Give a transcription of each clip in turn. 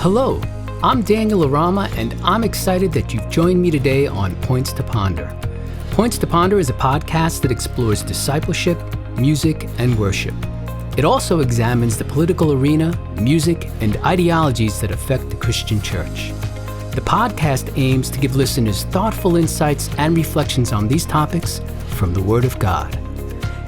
Hello, I'm Daniel Orama, and I'm excited that you've joined me today on Points to Ponder. Points to Ponder is a podcast that explores discipleship, music, and worship. It also examines the political arena, music, and ideologies that affect the Christian church. The podcast aims to give listeners thoughtful insights and reflections on these topics from the Word of God.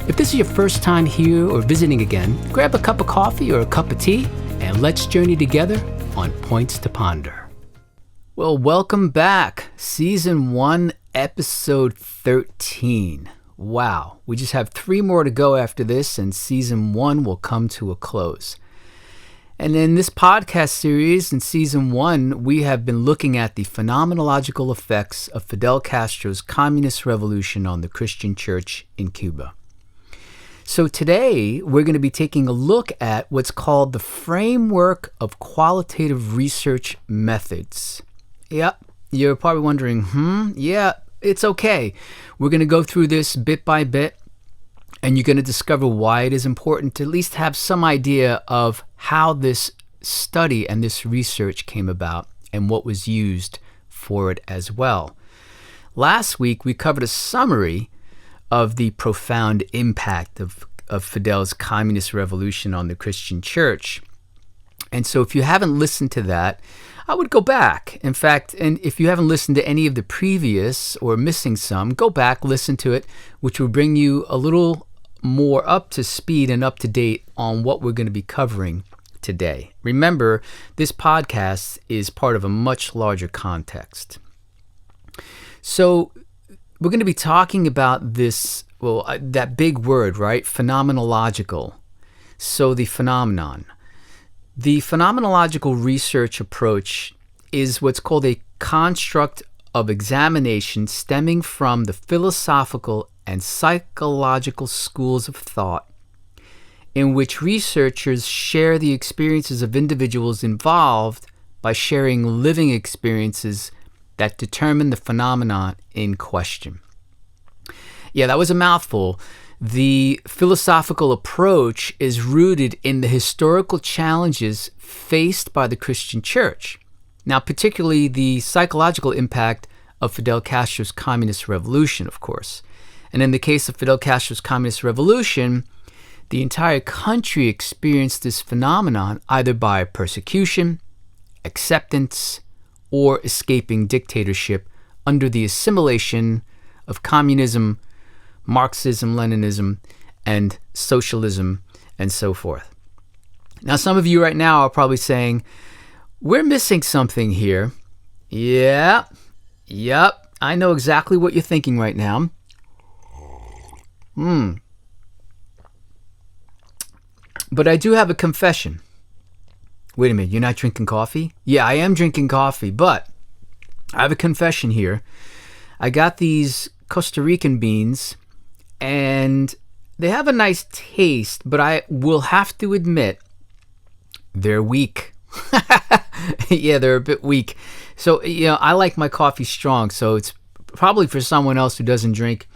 If this is your first time here or visiting again, grab a cup of coffee or a cup of tea, and let's journey together on Points to Ponder. Well, welcome back. Season 1, Episode 13. Wow, we just have 3 more to go after this, and Season 1 will come to a close. And in this podcast series, in Season 1, we have been looking at the phenomenological effects of Fidel Castro's communist revolution on the Christian church in Cuba. So today, we're going to be taking a look at what's called the framework of qualitative research methods. Yep, you're probably wondering, yeah, it's okay. We're going to go through this bit by bit, and you're going to discover why it is important to at least have some idea of how this study and this research came about and what was used for it as well. Last week, we covered a summary of the profound impact of Fidel's communist revolution on the Christian church. And so if you haven't listened to that, I would go back. In fact, and if you haven't listened to any of the previous or missing some, go back, listen to it, which will bring you a little more up to speed and up to date on what we're going to be covering today. Remember, this podcast is part of a much larger context. So we're going to be talking about this, that big word, right? Phenomenological. So the phenomenon. The phenomenological research approach is what's called a construct of examination stemming from the philosophical and psychological schools of thought, in which researchers share the experiences of individuals involved by sharing living experiences that determine the phenomenon in question. Yeah, that was a mouthful. The philosophical approach is rooted in the historical challenges faced by the Christian church. Now, particularly the psychological impact of Fidel Castro's communist revolution, of course. And in the case of Fidel Castro's communist revolution, the entire country experienced this phenomenon either by persecution, acceptance, or escaping dictatorship under the assimilation of communism, Marxism, Leninism, and socialism, and so forth. Now, some of you right now are probably saying, we're missing something here. Yep, I know exactly what you're thinking right now. But I do have a confession. Wait a minute, you're not drinking coffee? Yeah, I am drinking coffee, but I have a confession here. I got these Costa Rican beans, and they have a nice taste, but I will have to admit, they're weak. Yeah, they're a bit weak. So, I like my coffee strong, so it's probably for someone else who doesn't drink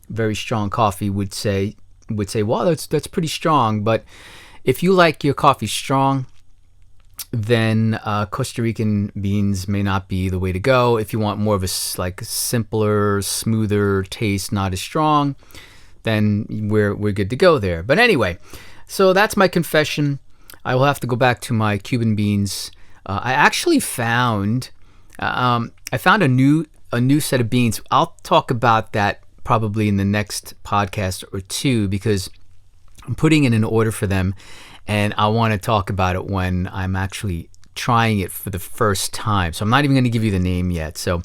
very strong coffee would say, wow, that's pretty strong. But if you like your coffee strong, then Costa Rican beans may not be the way to go. If you want more of a simpler, smoother taste, not as strong, then we're good to go there. But anyway, so that's my confession. I will have to go back to my Cuban beans. I actually found a new set of beans. I'll talk about that probably in the next podcast or two, because I'm putting in an order for them, and I want to talk about it when I'm actually trying it for the first time. So I'm not even going to give you the name yet. So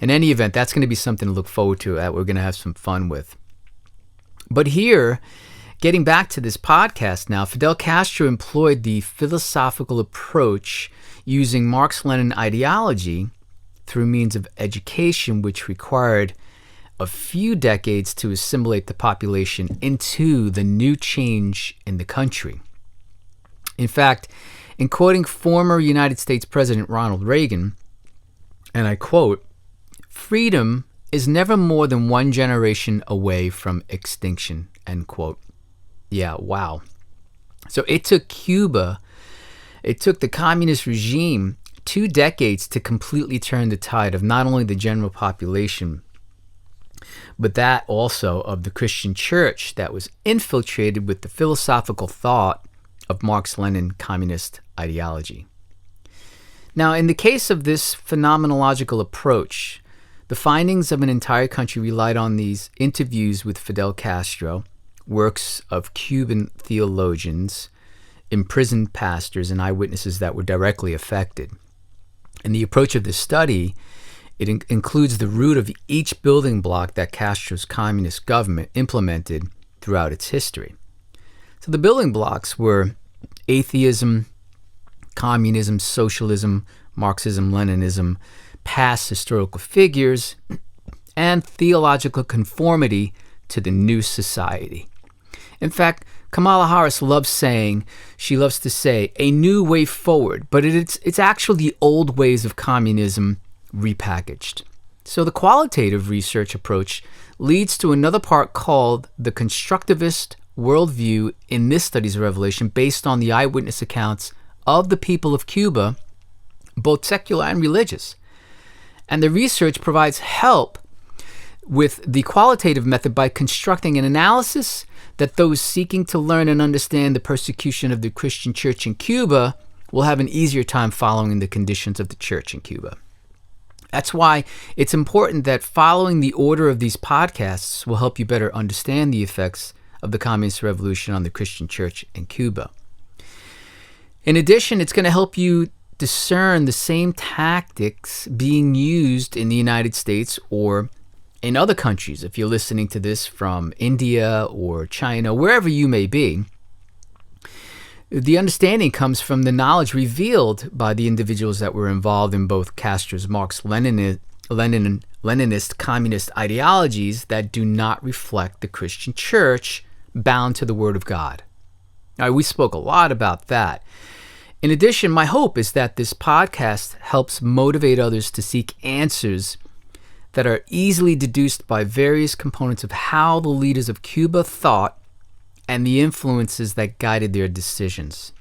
in any event, that's going to be something to look forward to, that we're going to have some fun with. But here, getting back to this podcast now, Fidel Castro employed the philosophical approach using Marx-Lenin ideology through means of education, which required a few decades to assimilate the population into the new change in the country. In fact, in quoting former United States President Ronald Reagan, and I quote, "Freedom is never more than one generation away from extinction," end quote. Yeah, wow. So it took Cuba It took the communist regime 2 decades to completely turn the tide of not only the general population, but that also of the Christian church that was infiltrated with the philosophical thought of Marx-Lenin communist ideology. Now, in the case of this phenomenological approach, the findings of an entire country relied on these interviews with Fidel Castro, works of Cuban theologians, imprisoned pastors, and eyewitnesses that were directly affected. And the approach of this study, it includes the root of each building block that Castro's communist government implemented throughout its history. So the building blocks were atheism, communism, socialism, Marxism, Leninism, past historical figures, and theological conformity to the new society. In fact, Kamala Harris loves to say, a new way forward, but it's actually the old ways of communism repackaged. So the qualitative research approach leads to another part called the constructivist worldview in this study's revelation, based on the eyewitness accounts of the people of Cuba, both secular and religious. And the research provides help with the qualitative method by constructing an analysis that those seeking to learn and understand the persecution of the Christian church in Cuba will have an easier time following the conditions of the church in Cuba. That's why it's important that following the order of these podcasts will help you better understand the effects of the communist revolution on the Christian church in Cuba. In addition, it's going to help you discern the same tactics being used in the United States or in other countries. If you're listening to this from India or China, wherever you may be, the understanding comes from the knowledge revealed by the individuals that were involved in both Castro's Marx-Leninist communist ideologies that do not reflect the Christian church bound to the Word of God. Now, we spoke a lot about that. In addition, my hope is that this podcast helps motivate others to seek answers that are easily deduced by various components of how the leaders of Cuba thought and the influences that guided their decisions.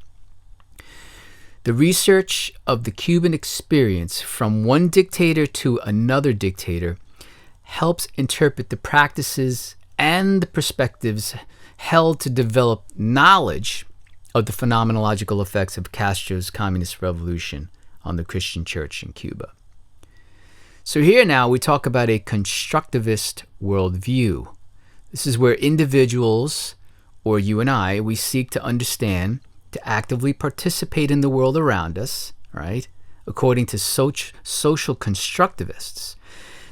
The research of the Cuban experience from one dictator to another dictator helps interpret the practices and the perspectives held to develop knowledge of the phenomenological effects of Castro's communist revolution on the Christian church in Cuba. So here now we talk about a constructivist worldview. This is where individuals, or you and I, we seek to understand, to actively participate in the world around us, right? According to social constructivists.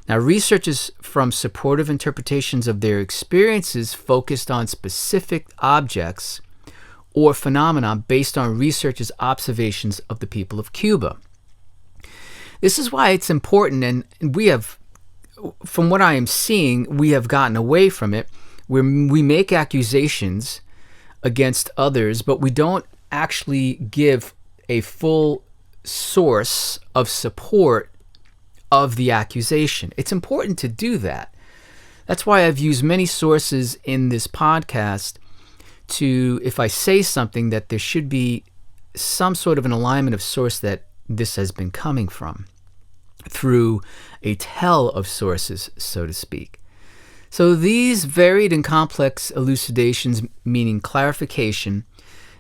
Now, researchers from supportive interpretations of their experiences focused on specific objects or phenomena based on researchers' observations of the people of Cuba. This is why it's important, and we have, from what I am seeing, we have gotten away from it, where we make accusations against others, but we don't actually give a full source of support of the accusation. It's important to do that. That's why I've used many sources in this podcast to, if I say something, that there should be some sort of an alignment of source that this has been coming from, through a tell of sources, so to speak. So these varied and complex elucidations, meaning clarification,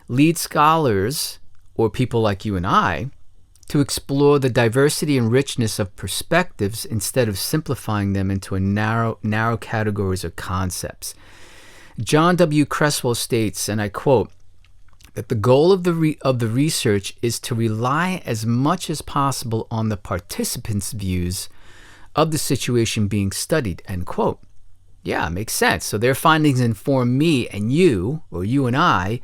lead scholars, or people like you and I, to explore the diversity and richness of perspectives instead of simplifying them into a narrow categories or concepts. John W. Creswell states, and I quote, that the goal of the research is to rely as much as possible on the participants' views of the situation being studied, end quote. Yeah, makes sense. So their findings inform me and you, or you and I,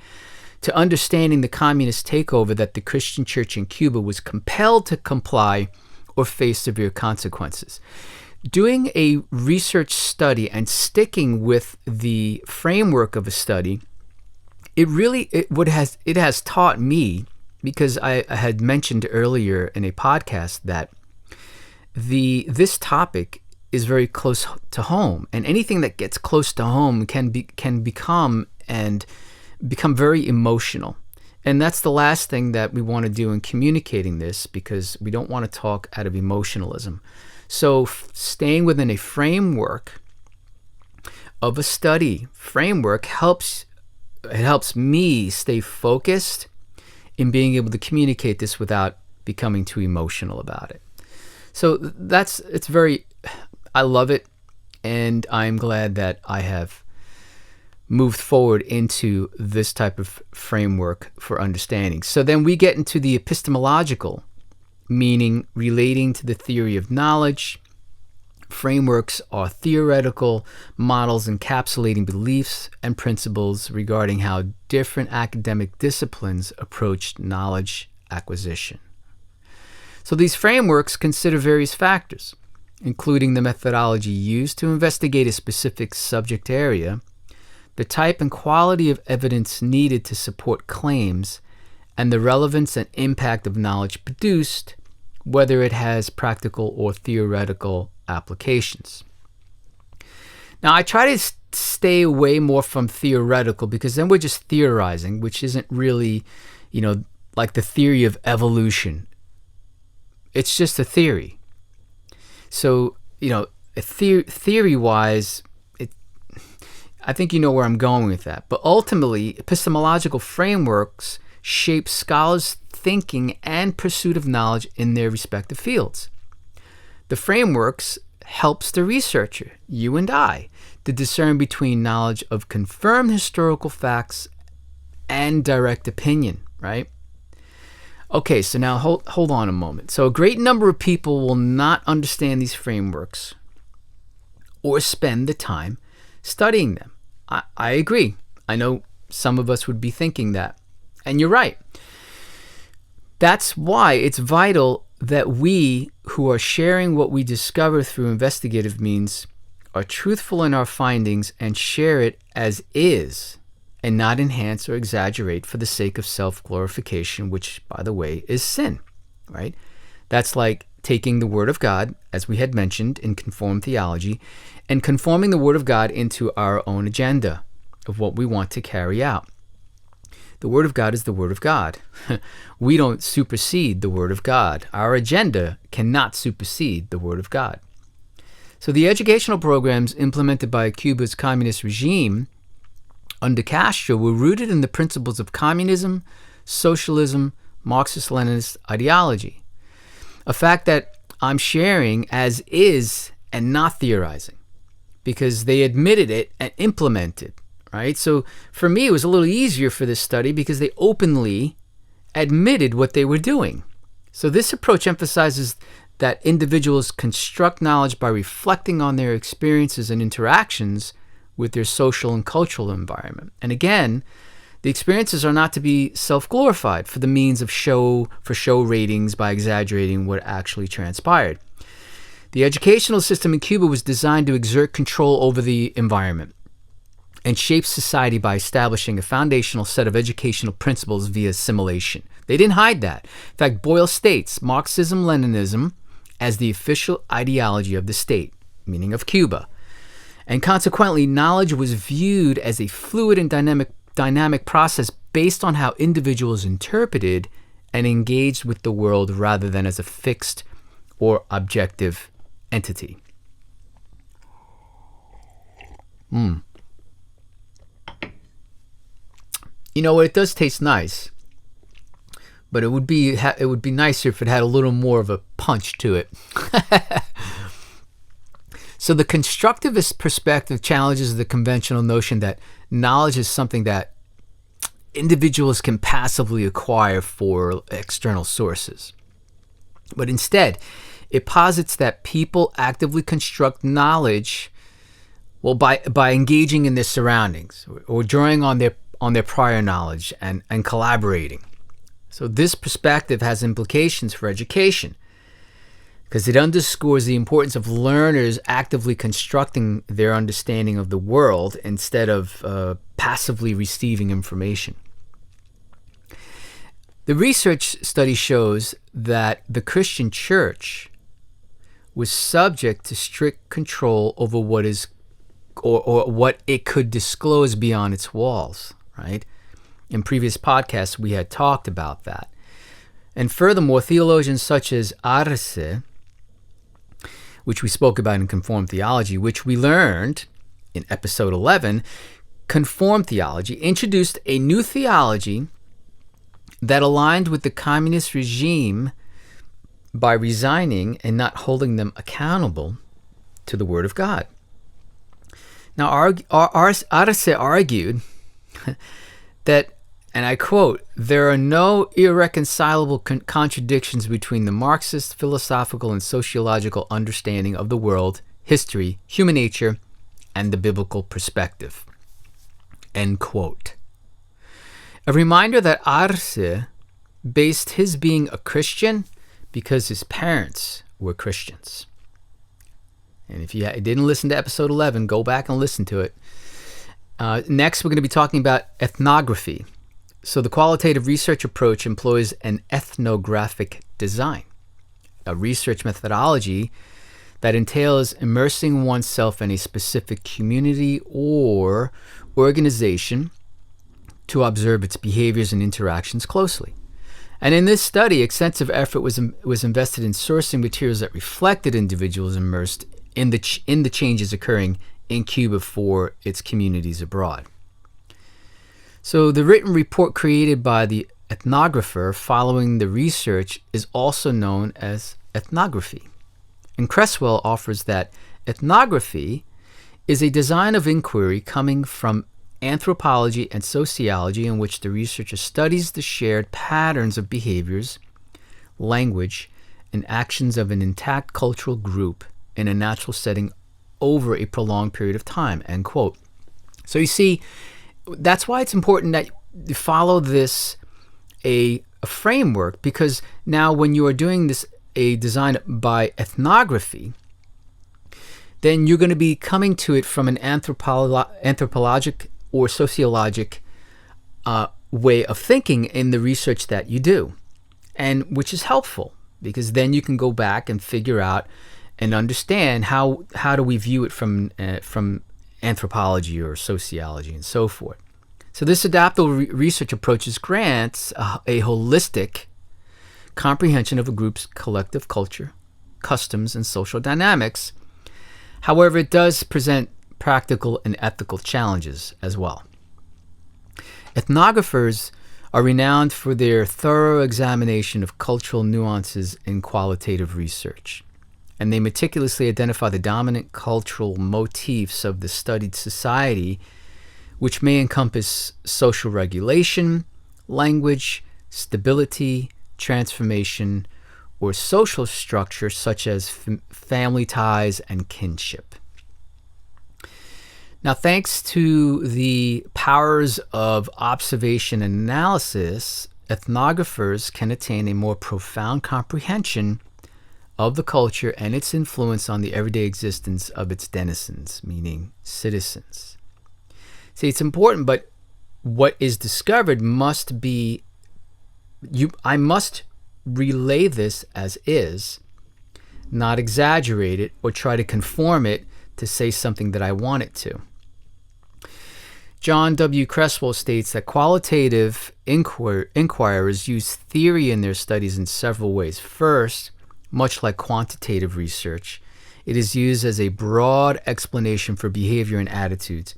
to understanding the communist takeover that the Christian church in Cuba was compelled to comply or face severe consequences. Doing a research study and sticking with the framework of a study, it has taught me, because I had mentioned earlier in a podcast that this topic is very close to home, and anything that gets close to home can become very emotional. And that's the last thing that we want to do in communicating this, because we don't want to talk out of emotionalism. So staying within a framework of a study framework helps me stay focused in being able to communicate this without becoming too emotional about it. So I love it, and I'm glad that I have moved forward into this type of framework for understanding. So then we get into the epistemological, meaning relating to the theory of knowledge. Frameworks are theoretical models encapsulating beliefs and principles regarding how different academic disciplines approach knowledge acquisition. So these frameworks consider various factors, including the methodology used to investigate a specific subject area, the type and quality of evidence needed to support claims, and the relevance and impact of knowledge produced, whether it has practical or theoretical applications. Now, I try to stay away more from theoretical, because then we're just theorizing, which isn't really, like the theory of evolution. It's just a theory. So, theory-wise, I think you know where I'm going with that. But ultimately, epistemological frameworks shape scholars' thinking and pursuit of knowledge in their respective fields. The frameworks helps the researcher, you and I, to discern between knowledge of confirmed historical facts and direct opinion, right? Okay, so now hold on a moment. So a great number of people will not understand these frameworks or spend the time studying them. I agree. I know some of us would be thinking that. And you're right. That's why it's vital that we, who are sharing what we discover through investigative means, are truthful in our findings and share it as is, and not enhance or exaggerate for the sake of self-glorification, which, by the way, is sin, right? That's like taking the Word of God, as we had mentioned in conformed theology, and conforming the Word of God into our own agenda of what we want to carry out. The Word of God is the Word of God. We don't supersede the Word of God. Our agenda cannot supersede the Word of God. So the educational programs implemented by Cuba's communist regime under Castro were rooted in the principles of communism, socialism, Marxist-Leninist ideology. A fact that I'm sharing as is and not theorizing, because they admitted it and implemented, right? So for me, it was a little easier for this study because they openly admitted what they were doing. So this approach emphasizes that individuals construct knowledge by reflecting on their experiences and interactions with their social and cultural environment. And again, the experiences are not to be self-glorified for the means of show ratings by exaggerating what actually transpired. The educational system in Cuba was designed to exert control over the environment and shape society by establishing a foundational set of educational principles via assimilation. They didn't hide that. In fact, Boyle states Marxism-Leninism as the official ideology of the state, meaning of Cuba. And consequently, knowledge was viewed as a fluid and dynamic process based on how individuals interpreted and engaged with the world rather than as a fixed or objective entity. You know what? It does taste nice, but it would be nicer if it had a little more of a punch to it. So the constructivist perspective challenges the conventional notion that knowledge is something that individuals can passively acquire for external sources. But instead, it posits that people actively construct knowledge, well, by engaging in their surroundings or drawing on their prior knowledge and collaborating. So this perspective has implications for education, because it underscores the importance of learners actively constructing their understanding of the world instead of passively receiving information. The research study shows that the Christian church was subject to strict control over what is or what it could disclose beyond its walls, right? In previous podcasts, we had talked about that. And furthermore, theologians such as Arce, which we spoke about in Conformed Theology, which we learned in episode 11, Conformed Theology introduced a new theology that aligned with the communist regime by resigning and not holding them accountable to the Word of God. Now, Arce argued that, and I quote, "There are no irreconcilable contradictions between the Marxist philosophical and sociological understanding of the world, history, human nature, and the biblical perspective." End quote. A reminder that Arce based his being a Christian because his parents were Christians. And if you didn't listen to episode 11, go back and listen to it. Next, we're going to be talking about ethnography. So the qualitative research approach employs an ethnographic design, a research methodology that entails immersing oneself in a specific community or organization to observe its behaviors and interactions closely. And in this study, extensive effort was invested in sourcing materials that reflected individuals immersed in the changes occurring in Cuba for its communities abroad. So the written report created by the ethnographer following the research is also known as ethnography. And Creswell offers that ethnography is a design of inquiry coming from anthropology and sociology in which the researcher studies the shared patterns of behaviors, language, and actions of an intact cultural group in a natural setting over a prolonged period of time, end quote. So you see, that's why it's important that you follow this, a framework, because now when you are doing this, a design by ethnography, then you're going to be coming to it from an anthropologic or sociologic way of thinking in the research that you do, and which is helpful because then you can go back and figure out and understand how do we view it from anthropology or sociology and so forth. So this adaptable research approach grants a holistic comprehension of a group's collective culture, customs, and social dynamics. However, it does present practical and ethical challenges as well. Ethnographers are renowned for their thorough examination of cultural nuances in qualitative research, and they meticulously identify the dominant cultural motifs of the studied society, which may encompass social regulation, language, stability, transformation, or social structure such as family ties and kinship. Now, thanks to the powers of observation and analysis, ethnographers can attain a more profound comprehension of the culture and its influence on the everyday existence of its denizens, meaning citizens. See, it's important, but what is discovered must be, I must relay this as is, not exaggerate it or try to conform it to say something that I want it to. John W. Creswell states that qualitative inquirers use theory in their studies in several ways. First, much like quantitative research, it is used as a broad explanation for behavior and attitudes,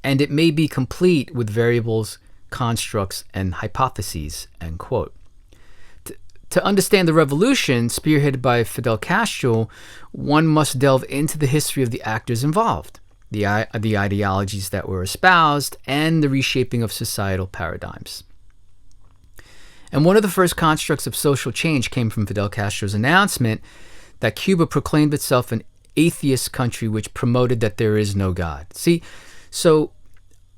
and it may be complete with variables, constructs, and hypotheses, end quote. To understand the revolution spearheaded by Fidel Castro, one must delve into the history of the actors involved, the ideologies that were espoused, and the reshaping of societal paradigms. And one of the first constructs of social change came from Fidel Castro's announcement that Cuba proclaimed itself an atheist country which promoted that there is no God. See, so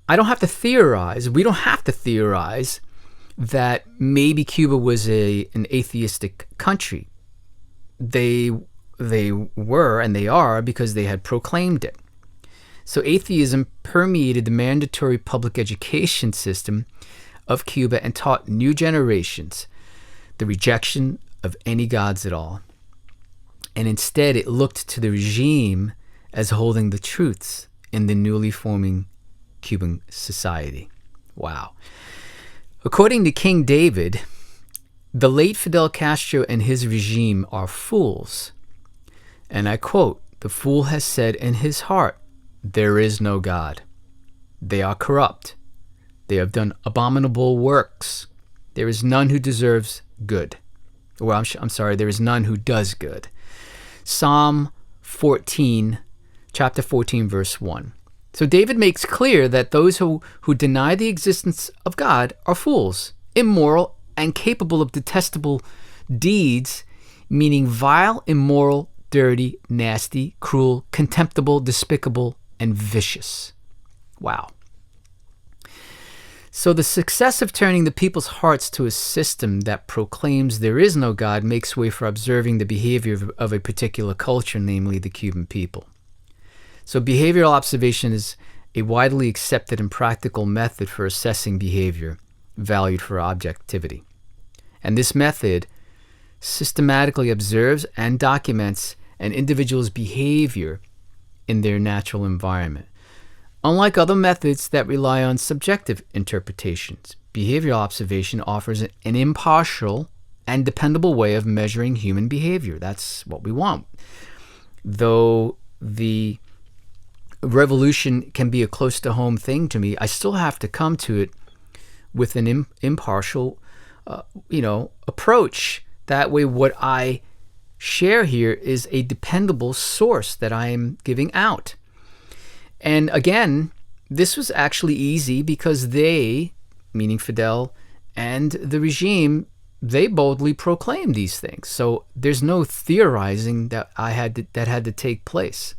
I don't have to theorize, we don't have to theorize that maybe Cuba was an atheistic country. They were and they are because they had proclaimed it. So atheism permeated the mandatory public education system of Cuba and taught new generations the rejection of any gods at all. And instead it looked to the regime as holding the truths in the newly forming Cuban society. Wow. According to King David, the late Fidel Castro and his regime are fools. And I quote, "The fool has said in his heart, there is no God. They are corrupt. They have done abominable works. There is none who deserves good." Well, I'm sorry, there is none who does good. Psalm 14, chapter 14, verse 1. So David makes clear that those who deny the existence of God are fools, immoral, and capable of detestable deeds, meaning vile, immoral, dirty, nasty, cruel, contemptible, despicable, and vicious. Wow. So the success of turning the people's hearts to a system that proclaims there is no God makes way for observing the behavior of a particular culture, namely the Cuban people. So behavioral observation is a widely accepted and practical method for assessing behavior, valued for objectivity. And this method systematically observes and documents an individual's behavior in their natural environment. Unlike other methods that rely on subjective interpretations, behavioral observation offers an impartial and dependable way of measuring human behavior. That's what we want. Though the revolution can be a close-to-home thing to me, I still have to come to it with an impartial, approach. That way, what I share here is a dependable source that I am giving out. And again, this was actually easy because they, meaning Fidel and the regime, they boldly proclaimed these things. So there's no theorizing that had to take place.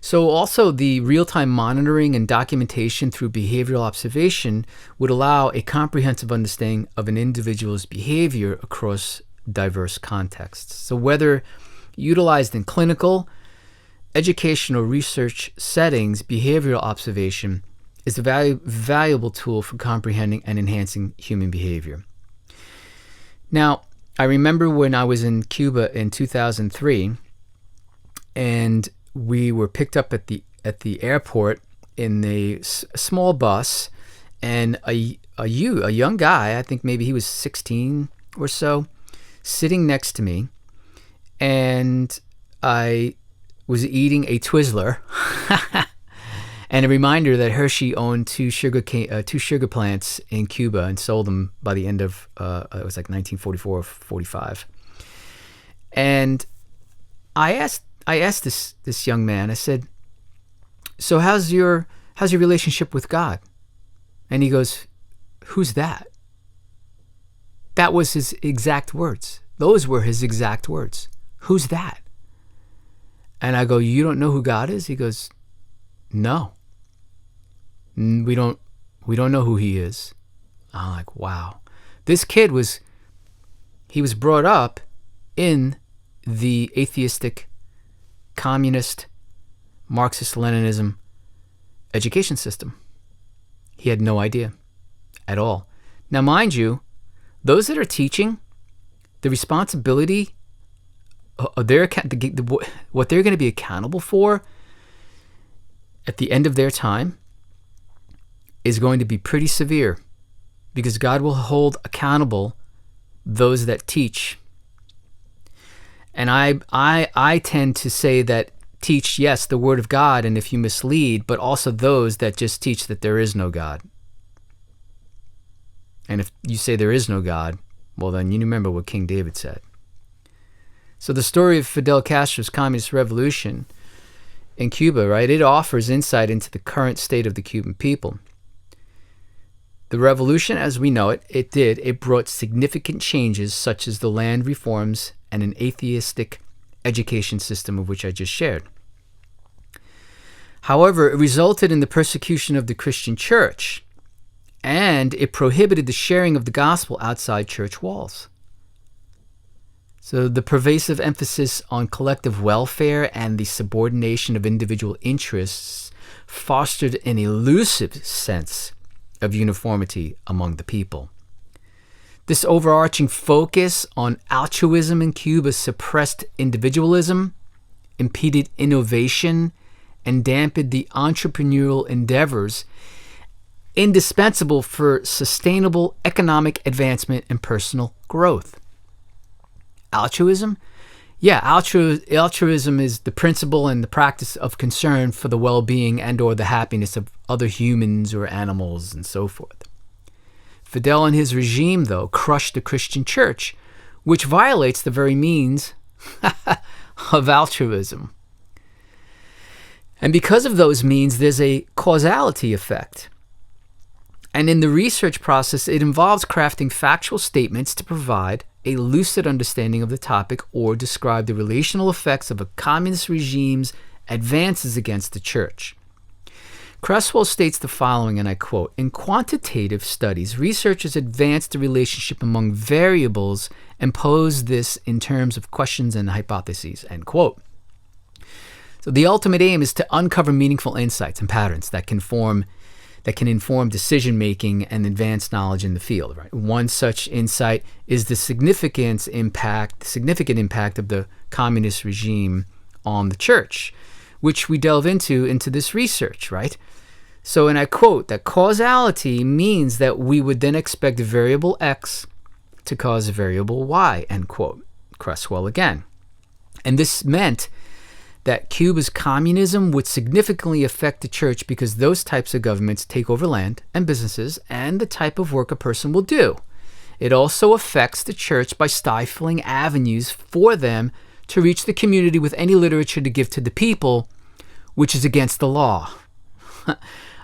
So also the real-time monitoring and documentation through behavioral observation would allow a comprehensive understanding of an individual's behavior across diverse contexts. So whether utilized in clinical, educational, research settings, behavioral observation is a valuable tool for comprehending and enhancing human behavior. Now, I remember when I was in Cuba in 2003, and we were picked up at the airport in a small bus, and a young guy, I think maybe he was 16 or so, sitting next to me, and I was eating a Twizzler, and a reminder that Hershey owned two sugar plants in Cuba and sold them by the end of it was like 1944 or 45. And I asked this young man, I said, "So how's your relationship with God?" And he goes, "Who's that?" That was his exact words. Those were his exact words. "Who's that?" And I go, "You don't know who God is?" He goes, "No. We don't know who he is." I'm like, wow. This kid was brought up in the atheistic, communist, Marxist-Leninism education system. He had no idea at all. Now, mind you, those that are teaching, the responsibility, what they're going to be accountable for at the end of their time is going to be pretty severe, because God will hold accountable those that teach. And I tend to say that teach, yes, the word of God, and if you mislead, but also those that just teach that there is no God. And if you say there is no God, well, then you remember what King David said. So the story of Fidel Castro's communist revolution in Cuba, right, it offers insight into the current state of the Cuban people. The revolution, as we know it brought significant changes, such as the land reforms and an atheistic education system, of which I just shared. However, it resulted in the persecution of the Christian church, and it prohibited the sharing of the gospel outside church walls. So the pervasive emphasis on collective welfare and the subordination of individual interests fostered an elusive sense of uniformity among the people. This overarching focus on altruism in Cuba suppressed individualism, impeded innovation, and dampened the entrepreneurial endeavors indispensable for sustainable economic advancement and personal growth. Altruism? Yeah, altruism is the principle and the practice of concern for the well-being and or the happiness of other humans or animals and so forth. Fidel and his regime, though, crushed the Christian church, which violates the very means of altruism. And because of those means, there's a causality effect. And in the research process, it involves crafting factual statements to provide a lucid understanding of the topic or describe the relational effects of a communist regime's advances against the church. Cresswell states the following, and I quote, "In quantitative studies, researchers advance the relationship among variables and pose this in terms of questions and hypotheses," end quote. So the ultimate aim is to uncover meaningful insights and patterns that can inform decision-making and advance knowledge in the field. Right? One such insight is the significant impact of the communist regime on the church, which we delve into this research, right? So, and I quote, that causality means that we would then expect variable X to cause variable Y, end quote. Cresswell again. And this meant that Cuba's communism would significantly affect the church because those types of governments take over land and businesses and the type of work a person will do. It also affects the church by stifling avenues for them to reach the community with any literature to give to the people, which is against the law.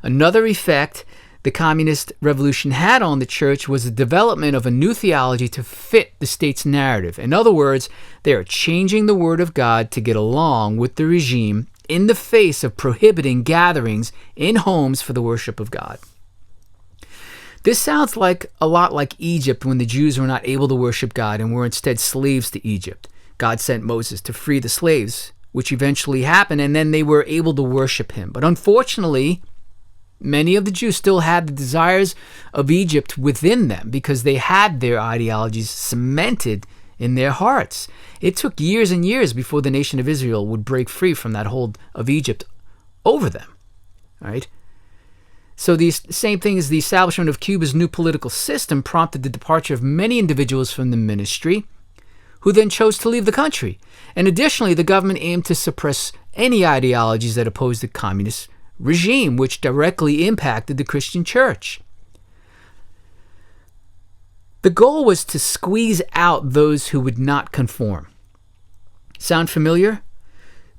Another effect the communist revolution had on the church was the development of a new theology to fit the state's narrative. In other words, they are changing the word of God to get along with the regime in the face of prohibiting gatherings in homes for the worship of God. This sounds like a lot like Egypt when the Jews were not able to worship God and were instead slaves to Egypt. God sent Moses to free the slaves, which eventually happened, and then they were able to worship him. But unfortunately, many of the Jews still had the desires of Egypt within them because they had their ideologies cemented in their hearts. It took years and years before the nation of Israel would break free from that hold of Egypt over them. Right? So the same thing as the establishment of Cuba's new political system prompted the departure of many individuals from the ministry who then chose to leave the country. And additionally, the government aimed to suppress any ideologies that opposed the communist regime, which directly impacted the Christian church. The goal was to squeeze out those who would not conform. Sound familiar?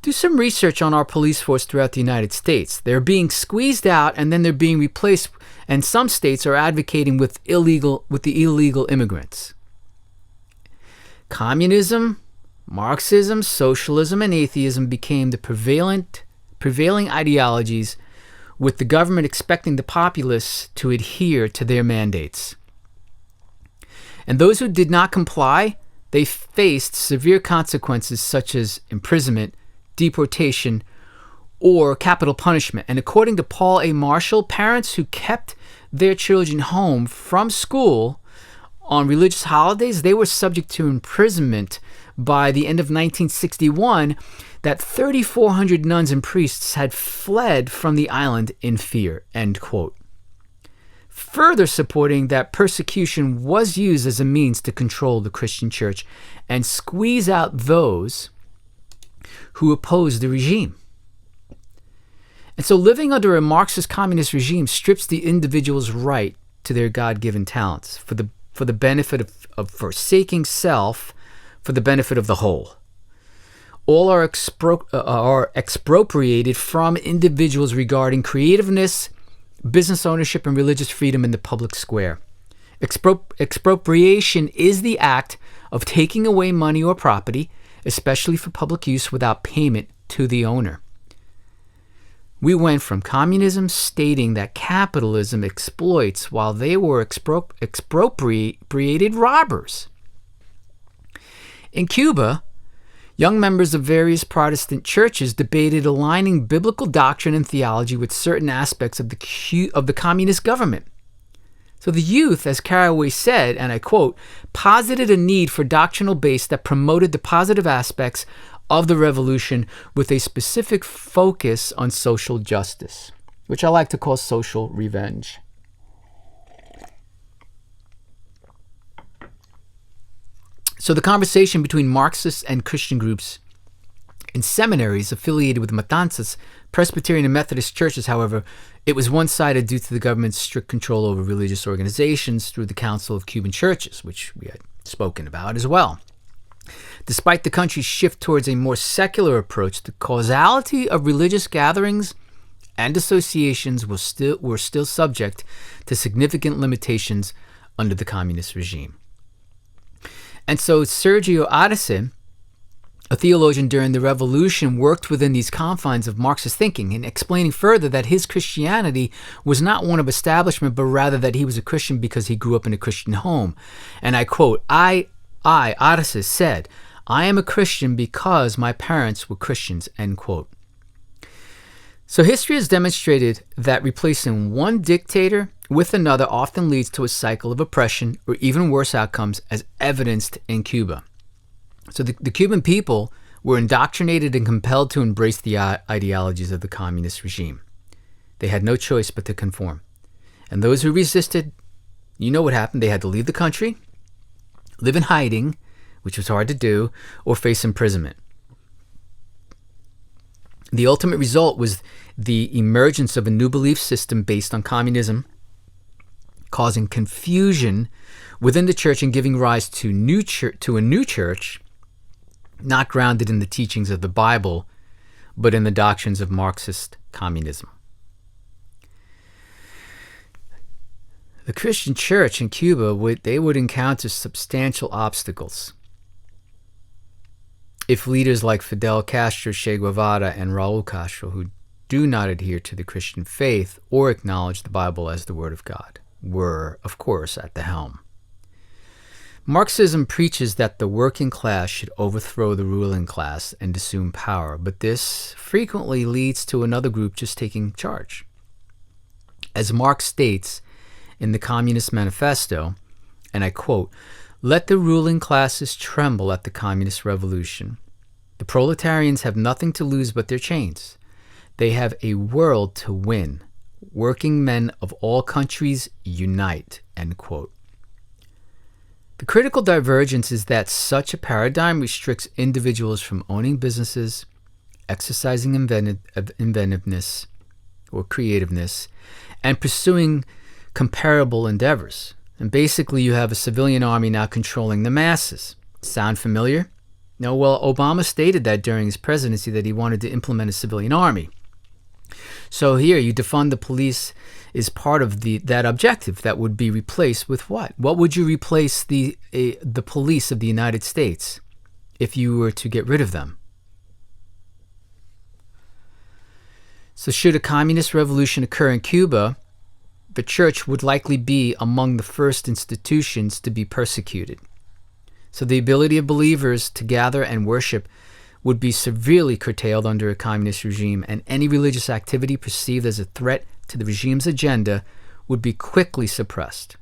Do some research on our police force throughout the United States. They're being squeezed out and then they're being replaced, and some states are advocating with the illegal immigrants. Communism, Marxism, socialism, and atheism became the prevailing ideologies, with the government expecting the populace to adhere to their mandates. And those who did not comply, they faced severe consequences such as imprisonment, deportation, or capital punishment. And according to Paul A. Marshall, parents who kept their children home from school on religious holidays, they were subject to imprisonment. By the end of 1961, that 3,400 nuns and priests had fled from the island in fear, end quote. Further supporting that persecution was used as a means to control the Christian church and squeeze out those who opposed the regime. And so living under a Marxist communist regime strips the individual's right to their God-given talents for the benefit of forsaking self for the benefit of the whole. All are expropriated from individuals regarding creativeness, business ownership, and religious freedom in the public square. Expropriation is the act of taking away money or property, especially for public use, without payment to the owner. We went from communism stating that capitalism exploits while they were expropriated robbers. In Cuba, young members of various Protestant churches debated aligning biblical doctrine and theology with certain aspects of the communist government. So the youth, as Caraway said, and I quote, posited a need for doctrinal base that promoted the positive aspects of the revolution with a specific focus on social justice, which I like to call social revenge. So the conversation between Marxists and Christian groups in seminaries affiliated with Matanzas, Presbyterian and Methodist churches, however, it was one-sided due to the government's strict control over religious organizations through the Council of Cuban Churches, which we had spoken about as well. Despite the country's shift towards a more secular approach, the causality of religious gatherings and associations were still subject to significant limitations under the communist regime. And so Sergio Arce, a theologian during the revolution, worked within these confines of Marxist thinking, and explaining further that his Christianity was not one of establishment, but rather that he was a Christian because he grew up in a Christian home. And I quote, Arce said, "I am a Christian because my parents were Christians," end quote. So history has demonstrated that replacing one dictator with another often leads to a cycle of oppression or even worse outcomes, as evidenced in Cuba. So the Cuban people were indoctrinated and compelled to embrace the ideologies of the communist regime. They had no choice but to conform. And those who resisted, you know what happened. They had to leave the country, live in hiding, which was hard to do, or face imprisonment. The ultimate result was the emergence of a new belief system based on communism, causing confusion within the church and giving rise to a new church, not grounded in the teachings of the Bible, but in the doctrines of Marxist communism. The Christian church in Cuba would encounter substantial obstacles if leaders like Fidel Castro, Che Guevara, and Raul Castro, who do not adhere to the Christian faith or acknowledge the Bible as the Word of God, were, of course, at the helm. Marxism preaches that the working class should overthrow the ruling class and assume power, but this frequently leads to another group just taking charge. As Marx states in the Communist Manifesto, and I quote, "Let the ruling classes tremble at the communist revolution. The proletarians have nothing to lose but their chains. They have a world to win. Working men of all countries unite," end quote. The critical divergence is that such a paradigm restricts individuals from owning businesses, exercising inventiveness or creativeness, and pursuing comparable endeavors. And basically, you have a civilian army now controlling the masses. Sound familiar? No, well, Obama stated that during his presidency that he wanted to implement a civilian army. So here, you defund the police is part of that objective that would be replaced with what? What would you replace the police of the United States if you were to get rid of them? So should a communist revolution occur in Cuba, the church would likely be among the first institutions to be persecuted. So the ability of believers to gather and worship would be severely curtailed under a communist regime, and any religious activity perceived as a threat to the regime's agenda would be quickly suppressed.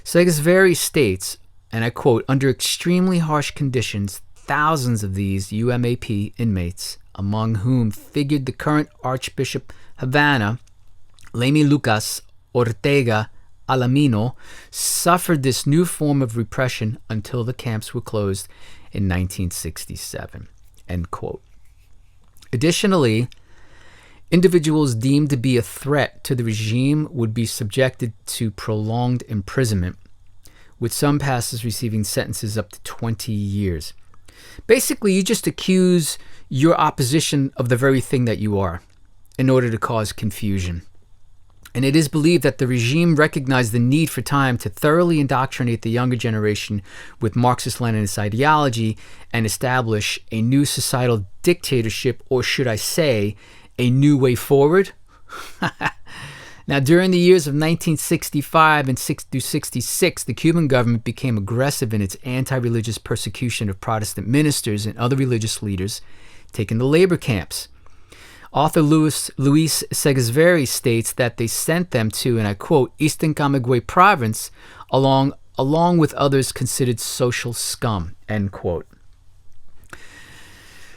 Segesveri states, and I quote, "Under extremely harsh conditions, thousands of these UMAP inmates, among whom figured the current Archbishop Havana, Lamy Lucas Ortega Alamino, suffered this new form of repression until the camps were closed in 1967, end quote. Additionally, individuals deemed to be a threat to the regime would be subjected to prolonged imprisonment, with some pastors receiving sentences up to 20 years. Basically, you just accuse your opposition of the very thing that you are in order to cause confusion. And it is believed that the regime recognized the need for time to thoroughly indoctrinate the younger generation with Marxist-Leninist ideology and establish a new societal dictatorship, or should I say, a new way forward. Now, during the years of 1965 and 1966, the Cuban government became aggressive in its anti-religious persecution of Protestant ministers and other religious leaders taken to labor camps. Author Luis Segesveri states that they sent them to, and I quote, Eastern Camagüey province, along with others considered social scum, end quote.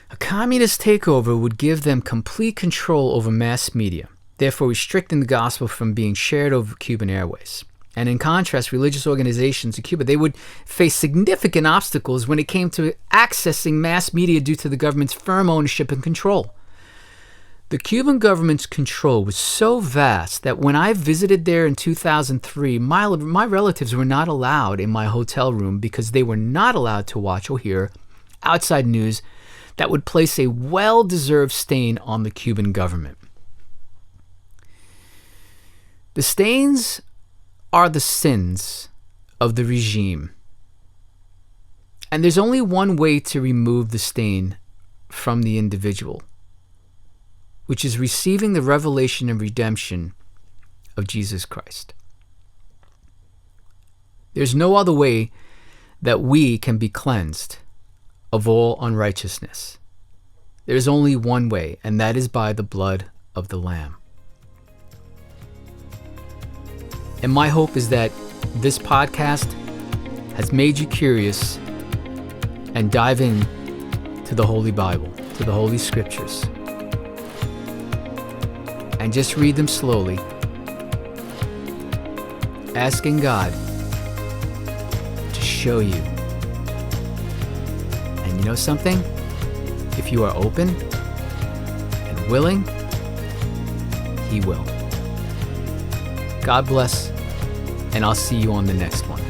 A communist takeover would give them complete control over mass media, therefore restricting the gospel from being shared over Cuban airways. And in contrast, religious organizations in Cuba, they would face significant obstacles when it came to accessing mass media due to the government's firm ownership and control. The Cuban government's control was so vast that when I visited there in 2003, my relatives were not allowed in my hotel room because they were not allowed to watch or hear outside news that would place a well-deserved stain on the Cuban government. The stains are the sins of the regime. And there's only one way to remove the stain from the individual, which is receiving the revelation and redemption of Jesus Christ. There's no other way that we can be cleansed of all unrighteousness. There's only one way, and that is by the blood of the Lamb. And my hope is that this podcast has made you curious and dive in to the Holy Bible, to the Holy Scriptures. And just read them slowly, asking God to show you. And you know something? If you are open and willing, He will. God bless, and I'll see you on the next one.